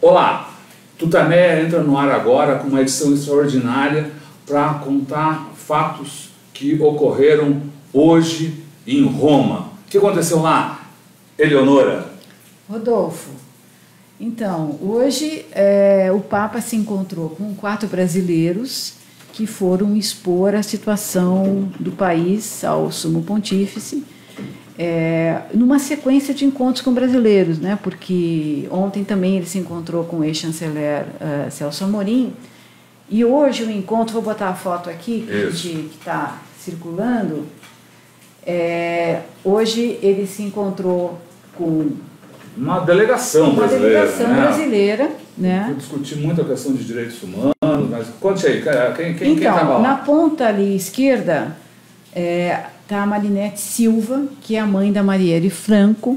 Olá, Tutameia entra no ar agora com uma edição extraordinária para contar fatos que ocorreram hoje em Roma. O que aconteceu lá, Eleonora? Rodolfo, então, hoje o Papa se encontrou com 4 brasileiros que foram expor a situação do país ao Sumo Pontífice, numa sequência de encontros com brasileiros, né? Porque ontem também ele se encontrou com o ex-chanceler Celso Amorim, e hoje o encontro, vou botar a foto aqui que está circulando, hoje ele se encontrou com uma delegação brasileira, né? Eu discuti muito a questão de direitos humanos, mas conte aí, quem estava lá? Na ponta ali esquerda está a Marinette Silva, que é a mãe da Marielle Franco,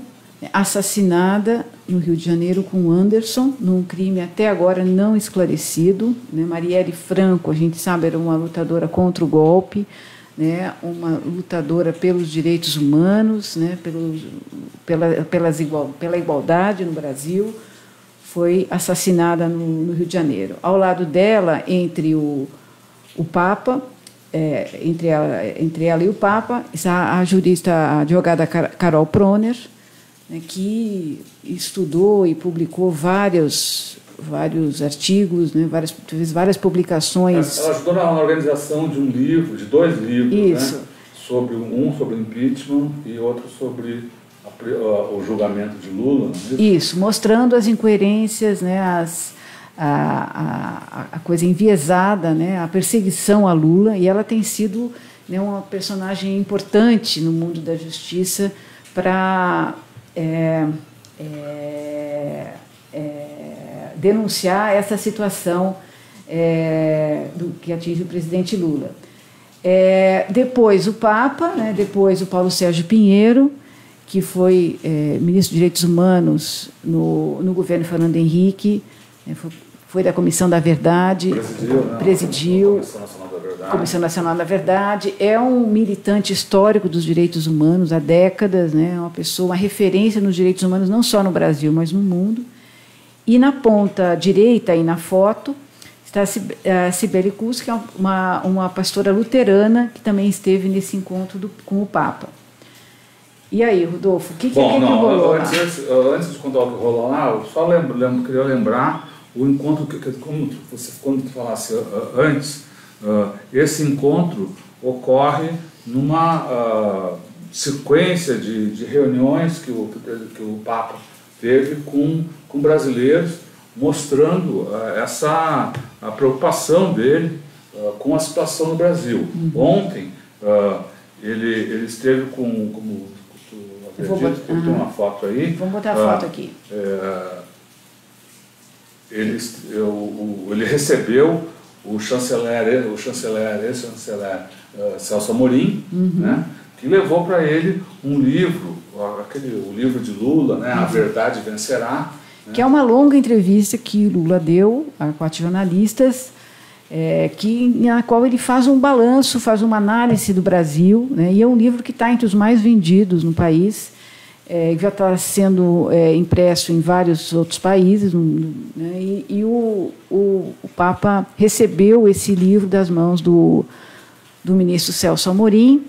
assassinada no Rio de Janeiro com o Anderson, num crime até agora não esclarecido, né? Marielle Franco, a gente sabe, era uma lutadora contra o golpe, né? Uma lutadora pelos direitos humanos, né? Pela igualdade no Brasil, foi assassinada no Rio de Janeiro. Ao lado dela, entre o Papa, entre ela e o Papa, está a jurista, a advogada Carol Proner, né, que estudou e publicou vários artigos, né, fez várias publicações. Ela ajudou na organização de de 2 livros, Isso. Né, sobre impeachment e outro sobre o julgamento de Lula. Não é isso? Isso, mostrando as incoerências, né, a coisa enviesada, né, a perseguição a Lula, e ela tem sido, né, uma personagem importante no mundo da justiça para denunciar essa situação que atinge o presidente Lula. Depois o Papa, né, depois o Paulo Sérgio Pinheiro, que foi ministro de Direitos Humanos no governo Fernando Henrique, foi da Comissão da Verdade, presidiu a Comissão Nacional da Verdade, é um militante histórico dos direitos humanos há décadas, né, uma referência nos direitos humanos não só no Brasil, mas no mundo. E na ponta direita, aí na foto, está a Cibele Cus, que é uma pastora luterana que também esteve nesse encontro com o Papa. E aí, Rodolfo, o que rolou lá? Antes de contar o que rolou lá, eu só queria lembrar o encontro, como quando tu falasse antes, esse encontro ocorre numa sequência de reuniões que o Papa teve com brasileiros, mostrando a preocupação dele com a situação no Brasil. Ontem, ele esteve como tem uma foto aí. Vamos botar a foto aqui. Ele recebeu o chanceler Celso Amorim, né, que levou para ele um livro, o livro de Lula, né, A Verdade Vencerá. Né? Que é uma longa entrevista que Lula deu a 4 jornalistas, na qual ele faz um balanço, faz uma análise do Brasil, né, e é um livro que está entre os mais vendidos no país, já está sendo impresso em vários outros países, né, e o Papa recebeu esse livro das mãos do ministro Celso Amorim,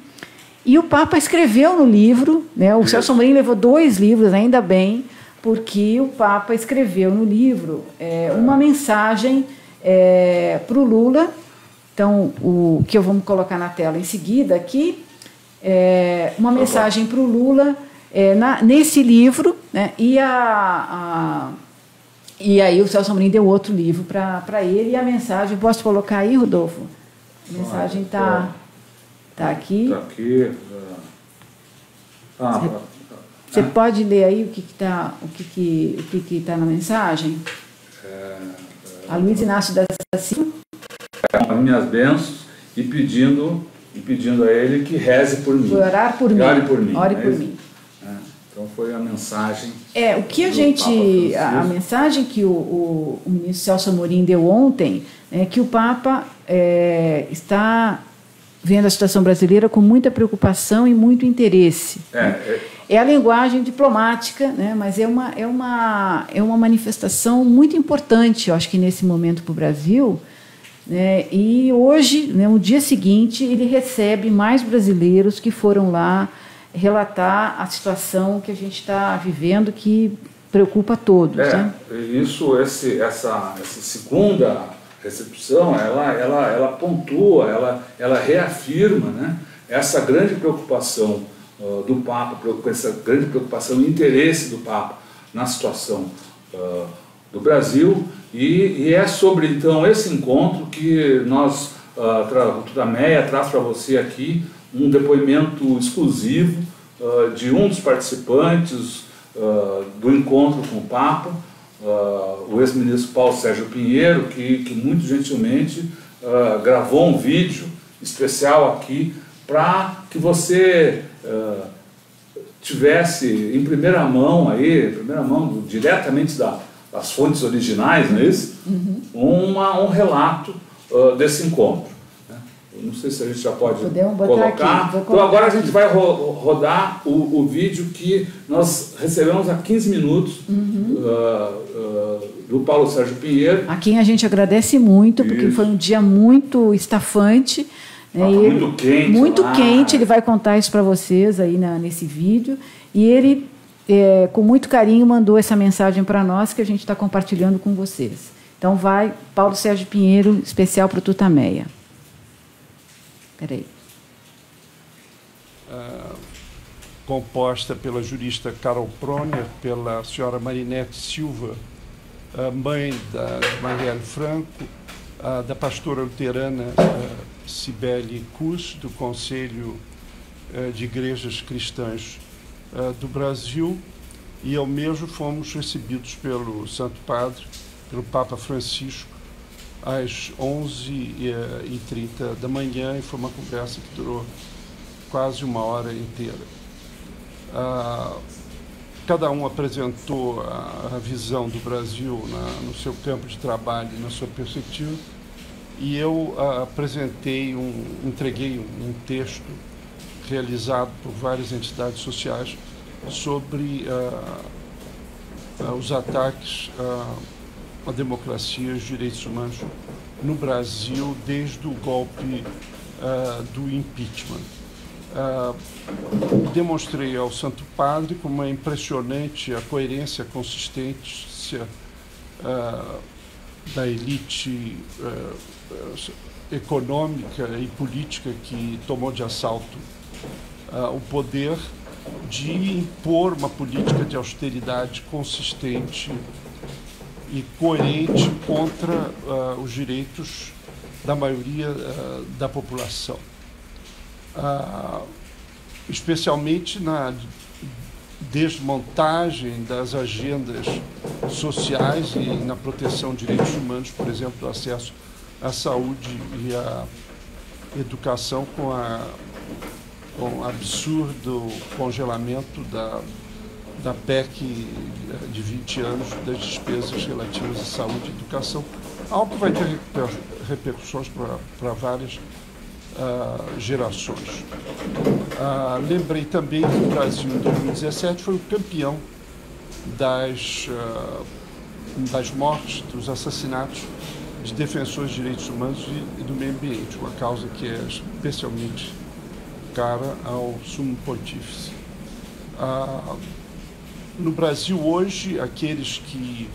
e o Papa escreveu no livro, né, o Celso Amorim levou 2 livros, ainda bem, porque o Papa escreveu no livro uma mensagem para o Lula. Então, o que vamos colocar na tela em seguida aqui, uma mensagem para o Lula nesse livro, né, e aí o Celso Amorim deu outro livro para ele, e a mensagem, posso colocar aí, Rodolfo? A mensagem está aqui. Está aqui. Você pode ler aí o que está na mensagem? A Luiz Inácio da Silva. As minhas bênçãos e pedindo a ele que reze por mim. Orar por mim. Ore por mim. Ore por mim. Então foi a mensagem. O que a mensagem que o ministro Celso Amorim deu ontem é que o Papa está vendo a situação brasileira com muita preocupação e muito interesse. É a linguagem diplomática, né? Mas é uma manifestação muito importante, eu acho que nesse momento para o Brasil. Né? E hoje, né, no dia seguinte, ele recebe mais brasileiros que foram lá relatar a situação que a gente está vivendo, que preocupa a todos. Né? Essa segunda recepção, ela pontua, ela reafirma, né, essa grande preocupação do Papa, essa grande preocupação e interesse do Papa na situação do Brasil, e é sobre, então, esse encontro que nós, o Tutameia traz para você aqui um depoimento exclusivo de um dos participantes do encontro com o Papa, o ex-ministro Paulo Sérgio Pinheiro, que muito gentilmente gravou um vídeo especial aqui para que você tivesse em primeira mão, diretamente das fontes originais, não é isso? Um relato desse encontro. Né? Eu não sei se a gente já pode colocar. Então agora a gente vai rodar o vídeo que nós recebemos há 15 minutos do Paulo Sérgio Pinheiro. A quem a gente agradece muito, porque foi um dia muito estafante. Muito quente. Muito quente, ele vai contar isso para vocês aí nesse vídeo. E ele, com muito carinho, mandou essa mensagem para nós que a gente está compartilhando com vocês. Então vai, Paulo Sérgio Pinheiro, especial para o Tutameia. Espera aí. Composta pela jurista Carol Proner, pela senhora Marinete Silva, mãe da Marielle Franco, da pastora luterana Cibele Cus, do Conselho de Igrejas Cristãs do Brasil, e eu mesmo fomos recebidos pelo Santo Padre, pelo Papa Francisco, às 11h30 da manhã, e foi uma conversa que durou quase uma hora inteira. Cada um apresentou a visão do Brasil no seu campo de trabalho, na sua perspectiva, e eu entreguei um texto realizado por várias entidades sociais sobre os ataques à democracia e aos direitos humanos no Brasil desde o golpe do impeachment. Demonstrei ao Santo Padre como é impressionante a coerência, a consistência da elite econômica e política que tomou de assalto o poder de impor uma política de austeridade consistente e coerente contra os direitos da maioria da população. Especialmente na desmontagem das agendas sociais e na proteção de direitos humanos, por exemplo, do acesso à saúde e à educação, com o absurdo congelamento da PEC de 20 anos das despesas relativas à saúde e educação, algo que vai ter repercussões para várias gerações. Lembrei também que o Brasil, em 2017, foi o campeão das mortes, dos assassinatos de defensores de direitos humanos e do meio ambiente, uma causa que é especialmente cara ao Sumo Pontífice. No Brasil, hoje, aqueles que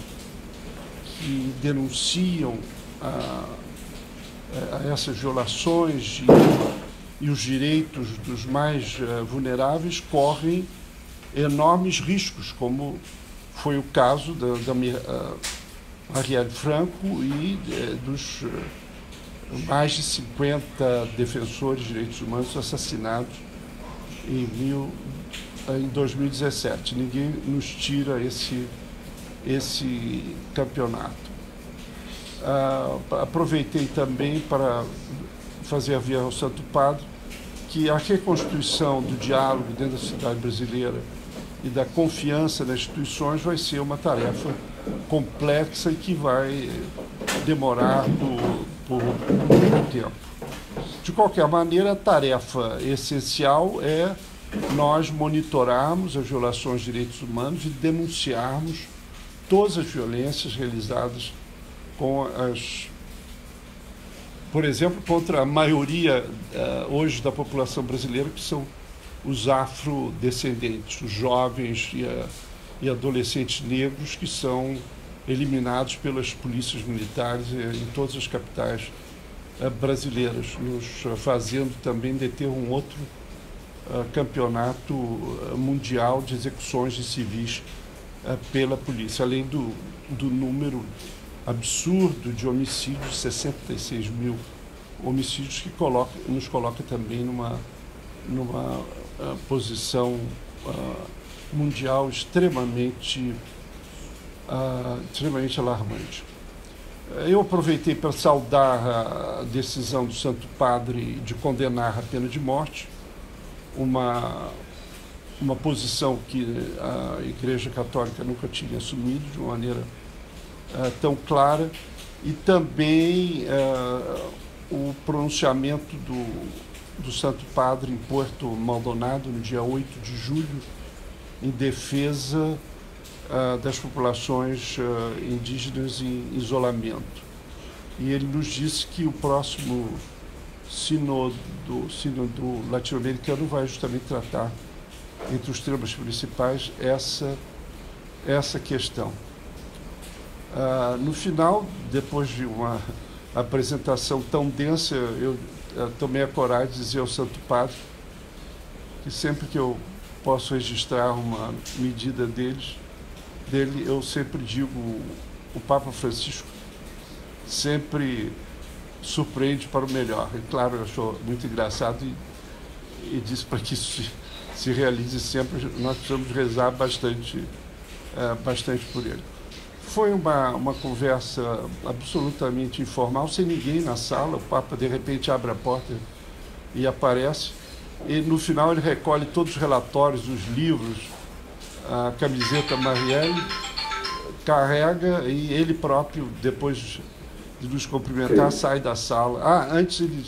denunciam essas violações e os direitos dos mais vulneráveis correm enormes riscos, como foi o caso da Marielle Franco e dos mais de 50 defensores de direitos humanos assassinados em 2017. Ninguém nos tira esse campeonato. Aproveitei também para fazer aviar ao Santo Padre que a reconstituição do diálogo dentro da sociedade brasileira e da confiança nas instituições vai ser uma tarefa complexa e que vai demorar por muito tempo. De qualquer maneira, a tarefa essencial é nós monitorarmos as violações de direitos humanos e denunciarmos todas as violências realizadas por exemplo, contra a maioria hoje da população brasileira, que são os afrodescendentes, os jovens e adolescentes negros que são eliminados pelas polícias militares em todas as capitais brasileiras, nos fazendo também deter um outro campeonato mundial de execuções de civis pela polícia, além do número absurdo de homicídios, 66 mil homicídios, que nos coloca também numa posição mundial extremamente alarmante. Eu aproveitei para saudar a decisão do Santo Padre de condenar a pena de morte, uma posição que a Igreja Católica nunca tinha assumido de uma maneira tão clara, e também o pronunciamento do Santo Padre em Porto Maldonado, no dia 8 de julho, em defesa das populações indígenas em isolamento. E ele nos disse que o próximo sínodo latino-americano vai justamente tratar, entre os temas principais, essa questão. No final, depois de uma apresentação tão densa, eu tomei a coragem de dizer ao Santo Padre que sempre que eu posso registrar uma medida dele, eu sempre digo: o Papa Francisco sempre surpreende para o melhor. E claro, eu achou muito engraçado e disse para que isso se realize sempre, nós precisamos rezar bastante por ele. Foi uma conversa absolutamente informal, sem ninguém na sala. O Papa de repente abre a porta e aparece, e no final ele recolhe todos os relatórios, os livros, a camiseta Marielle, carrega, e ele próprio, depois de nos cumprimentar, sai da sala. Antes ele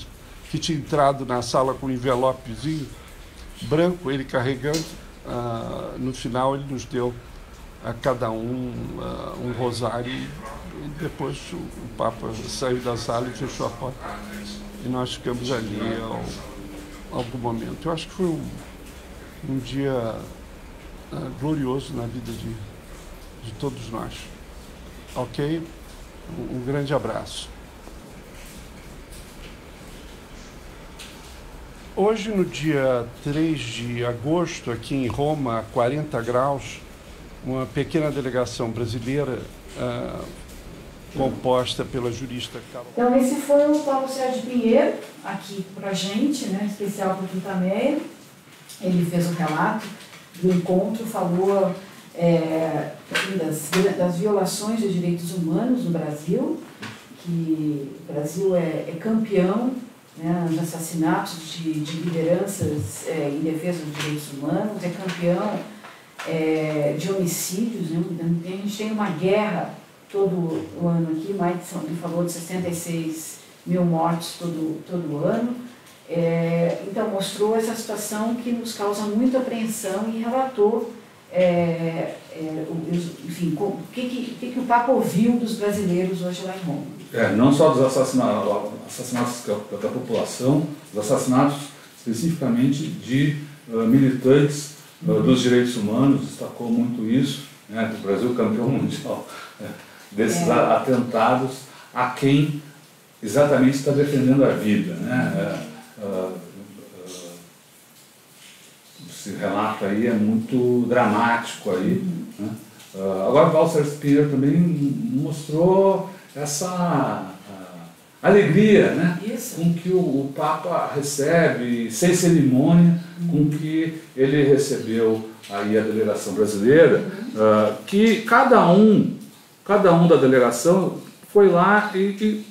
que tinha entrado na sala com um envelopezinho branco, ele carregando, no final ele nos deu a cada um rosário, e depois o Papa saiu da sala e fechou a porta, e nós ficamos ali algum momento. Eu acho que foi um dia glorioso na vida de todos nós. Ok? Um grande abraço. Hoje, no dia 3 de agosto, aqui em Roma, a 40 graus, uma pequena delegação brasileira composta pela jurista Carol. Então, esse foi o Paulo Sérgio Pinheiro, aqui para a gente, né, especial para o Tutameia. Ele fez um relato do encontro, falou das violações dos direitos humanos no Brasil, que o Brasil é campeão, né, nos assassinatos de lideranças em defesa dos direitos humanos, é campeão de homicídios, né? A gente tem uma guerra todo o ano aqui, ele falou de 66 mil mortes todo ano. Então mostrou essa situação que nos causa muita apreensão, e relatou enfim, o que o Papa ouviu dos brasileiros hoje lá em Roma. Não só dos assassinatos da população, os assassinatos especificamente de militantes dos direitos humanos, destacou muito isso, né, que o Brasil campeão mundial desses atentados a quem exatamente está defendendo a vida, né? Esse relato aí é muito dramático aí, né? Agora o Paulo Sérgio Pinheiro também mostrou essa alegria, né, com que o Papa recebe, sem cerimônia, com que ele recebeu aí a delegação brasileira, que cada um da delegação foi lá e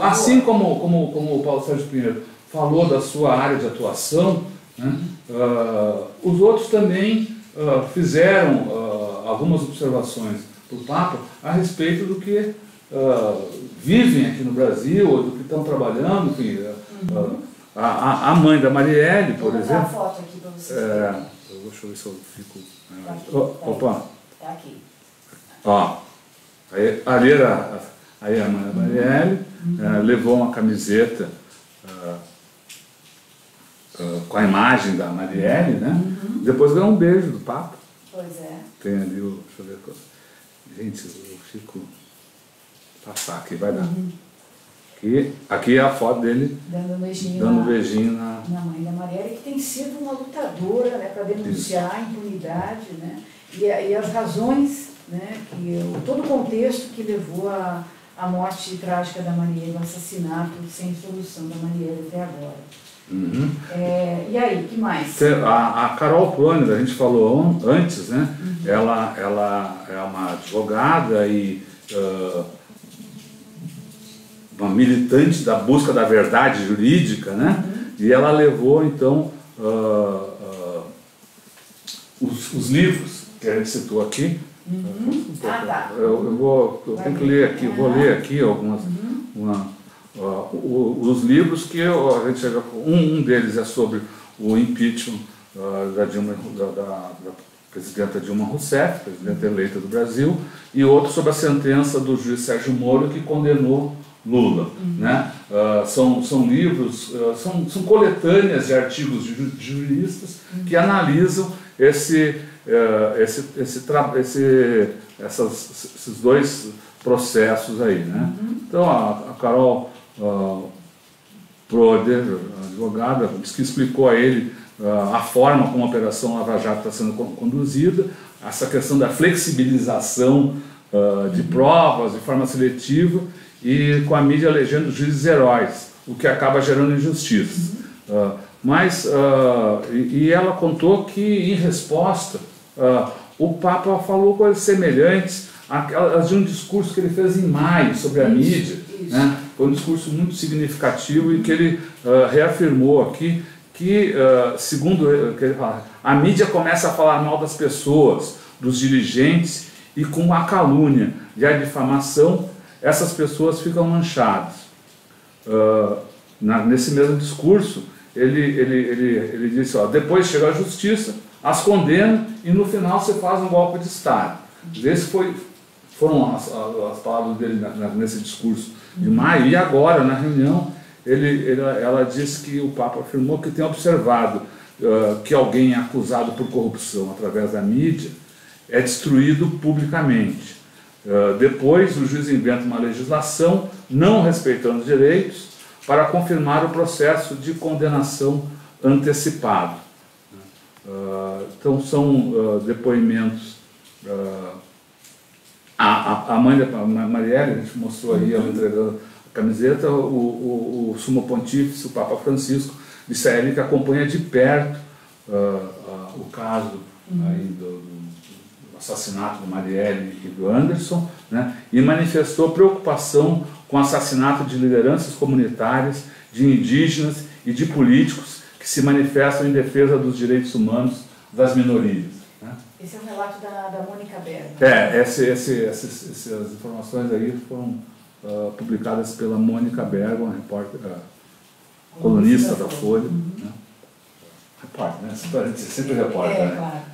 assim como o Paulo Sérgio Pinheiro falou da sua área de atuação, né, os outros também fizeram algumas observações para o Papa a respeito do que vivem aqui no Brasil, ou do que estão trabalhando, enfim, a mãe da Marielle, por exemplo... Vou botar a foto aqui para vocês verem. Deixa eu ver se eu fico... Tá aqui, Opa! Tá aqui. Ó, ali era a mãe da Marielle, levou uma camiseta com a imagem da Marielle, né? Depois ganhou um beijo do Papa. Pois é. Tem ali o... Deixa eu ver... Gente, eu fico... Passar aqui, vai dar. Aqui é a foto dele dando um beijinho na mãe da Marielle, que tem sido uma lutadora, né, para denunciar a impunidade, né, e as razões, né, todo o contexto que levou à morte trágica da Marielle, o assassinato sem solução da Marielle até agora. E aí, o que mais? A Carol Proner, a gente falou antes, né? Ela é uma advogada e uma militante da busca da verdade jurídica, né? E ela levou, então, os livros que a gente citou aqui. Tá. Eu tenho que ler aqui, vou ler aqui algumas... os livros que a gente chega... Um deles é sobre o impeachment da presidenta Dilma Rousseff, presidenta eleita do Brasil, e outro sobre a sentença do juiz Sérgio Moro, que condenou Lula. Né? São livros, são coletâneas de artigos de juristas que analisam esses dois processos aí. Né? Então a Carol Proner, advogada, diz que explicou a ele a forma como a Operação Lava Jato está sendo conduzida, essa questão da flexibilização de provas de forma seletiva, e com a mídia elegendo juízes heróis, o que acaba gerando injustiça. E ela contou que, em resposta, o Papa falou coisas semelhantes às de um discurso que ele fez em maio sobre a mídia. Né? Foi um discurso muito significativo e que ele reafirmou aqui que, segundo ele fala, a mídia começa a falar mal das pessoas, dos dirigentes, e com a calúnia e a difamação, essas pessoas ficam manchadas. Nesse mesmo discurso, ele disse, depois chega a justiça, as condena e no final você faz um golpe de Estado. Essas foram as palavras dele nesse discurso de maio. E agora, na reunião, ela disse que o Papa afirmou que tem observado que alguém é acusado por corrupção através da mídia é destruído publicamente. Depois, o juiz inventa uma legislação não respeitando os direitos para confirmar o processo de condenação antecipado. Então, são depoimentos. A mãe da Marielle, a gente mostrou aí, ela entregando a camiseta, o Sumo Pontífice, o Papa Francisco, disse a ele que acompanha de perto o caso aí do assassinato do Marielle e do Anderson, né, e manifestou preocupação com o assassinato de lideranças comunitárias, de indígenas e de políticos que se manifestam em defesa dos direitos humanos das minorias. Né? Esse é o relato da Mônica Bergman. Essas informações aí foram publicadas pela Mônica Bergman, repórter, colunista da Folha. Né? Repórter, né? Sempre repórter. Né? Claro.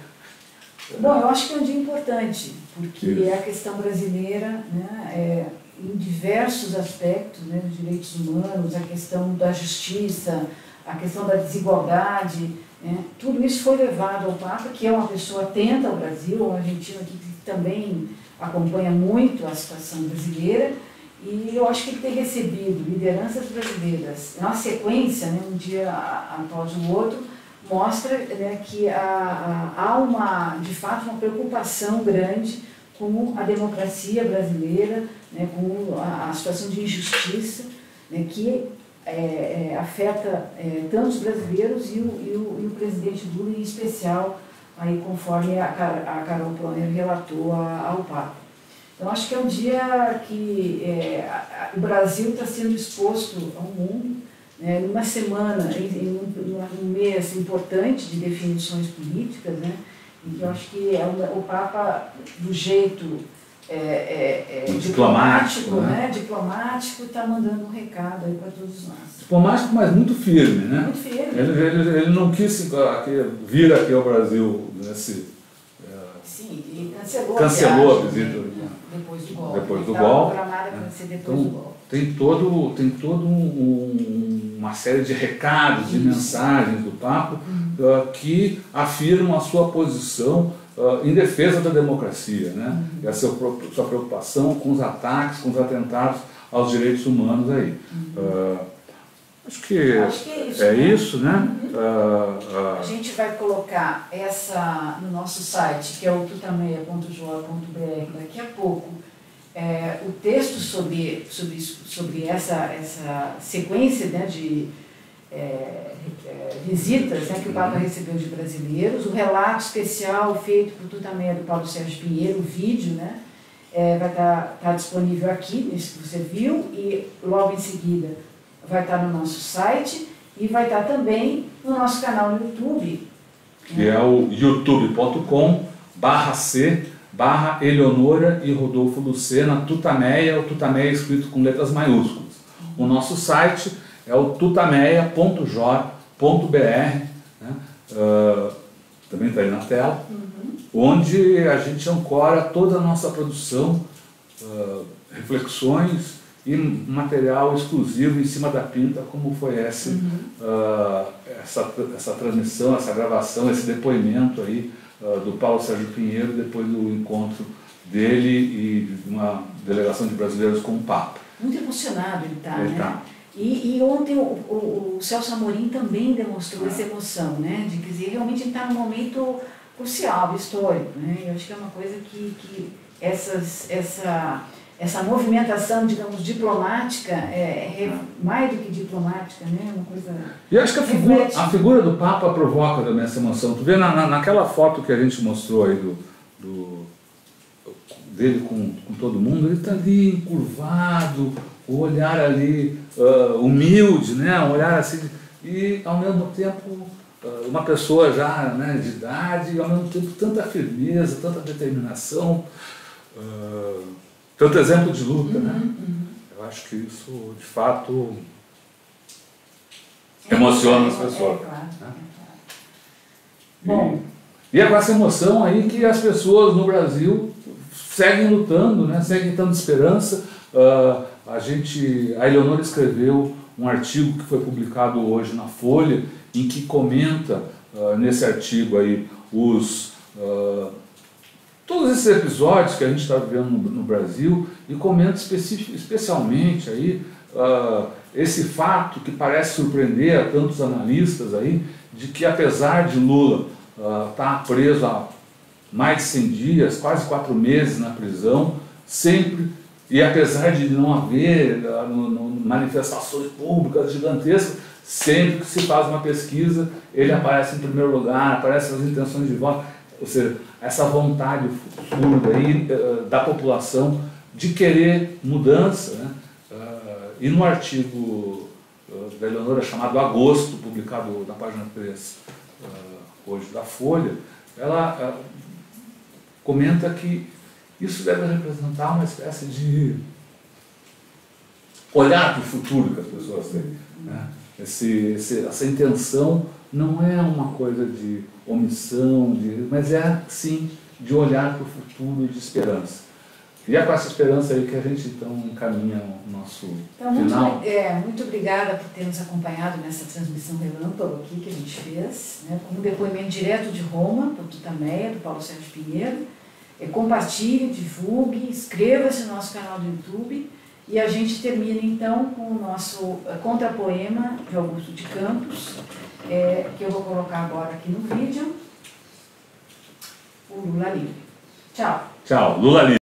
Bom, eu acho que é um dia importante, porque é a questão brasileira, né, em diversos aspectos, né, dos direitos humanos, a questão da justiça, a questão da desigualdade, né, tudo isso foi levado ao Papa, que é uma pessoa atenta ao Brasil, um argentino aqui que também acompanha muito a situação brasileira, e eu acho que ele tem recebido lideranças brasileiras na sequência, né, um dia após o outro, mostra, né, que há de fato uma preocupação grande com a democracia brasileira, né, com a situação de injustiça, né, que afeta tanto os brasileiros e o presidente Lula em especial, aí, conforme a Carol Proner relatou ao Papa. Então, acho que é um dia que o Brasil está sendo exposto ao mundo, numa semana, em um mês importante de definições políticas, né, e que eu acho que o Papa, do jeito diplomático, né? Diplomático, está mandando um recado aí para todos nós. Diplomático, mas muito firme, né? Muito firme. Ele não quis vir aqui ao Brasil nesse... Sim, e cancelou a visita. Depois do golpe. Depois do Estava golpe. programada para ser depois do golpe. Tem todo uma série de recados, de mensagens do Papa que afirmam a sua posição em defesa da democracia, né? E a sua preocupação com os ataques, com os atentados aos direitos humanos aí. Acho que é isso, né? Isso, né? A gente vai colocar essa no nosso site, que é o tutameia.jor.br, daqui a pouco, o texto sobre essa sequência, né, de visitas, né, que o Papa recebeu de brasileiros, o relato especial feito por Tutameia do Paulo Sérgio Pinheiro, o vídeo, né, vai estar disponível aqui, nesse que você viu, e logo em seguida vai estar no nosso site e vai estar também no nosso canal no YouTube. Que é o youtube.com/C/Eleonora e Rodolfo Lucena Tutameia, o Tutameia escrito com letras maiúsculas. O nosso site é o tutameia.jor.br, né? Também está aí na tela, onde a gente ancora toda a nossa produção, reflexões e material exclusivo em cima da pinta, como foi essa transmissão, essa gravação, esse depoimento aí do Paulo Sérgio Pinheiro, depois do encontro dele e de uma delegação de brasileiros com o Papa. Muito emocionado ele está, né? E ontem o Celso Amorim também demonstrou essa emoção, né? De dizer, realmente ele está num momento crucial, histórico, né? Eu acho que é uma coisa que essa movimentação, digamos, diplomática, mais do que diplomática, né? Uma coisa... E acho que a figura do Papa provoca também essa emoção. Tu vê naquela foto que a gente mostrou aí dele com todo mundo, ele está ali encurvado, o olhar ali humilde, né? Um olhar assim, e ao mesmo tempo uma pessoa já, né, de idade, e ao mesmo tempo tanta firmeza, tanta determinação, tanto exemplo de luta, né? Eu acho que isso, de fato, emociona as pessoas. Claro. Né? Bom. E é com essa emoção aí que as pessoas no Brasil seguem lutando, né? Seguem dando esperança. A Eleonora escreveu um artigo que foi publicado hoje na Folha, em que comenta, nesse artigo aí, todos esses episódios que a gente está vivendo no Brasil, e comenta especialmente aí, esse fato que parece surpreender a tantos analistas aí, de que apesar de Lula estar preso há mais de 100 dias, quase 4 meses na prisão, sempre, e apesar de não haver manifestações públicas gigantescas, sempre que se faz uma pesquisa, ele aparece em primeiro lugar, aparecem as intenções de voto, ou seja, essa vontade surda aí da população de querer mudança, né? E no artigo da Eleonora chamado Agosto, publicado na página 3 hoje da Folha, ela comenta que isso deve representar uma espécie de olhar para o futuro que as pessoas têm, né? Essa intenção não é uma coisa de omissão, mas é, sim, de olhar para o futuro e de esperança. E é com essa esperança aí que a gente, então, encaminha o nosso final. Muito obrigada por ter nos acompanhado nessa transmissão relâmpago aqui que a gente fez, né, com um depoimento direto de Roma, do Tutameia, do Paulo Sérgio Pinheiro. Compartilhe, divulgue, inscreva-se no nosso canal do YouTube. E a gente termina, então, com o nosso contrapoema de Augusto de Campos, que eu vou colocar agora aqui no vídeo, o Lula Livre. Tchau. Tchau, Lula Livre.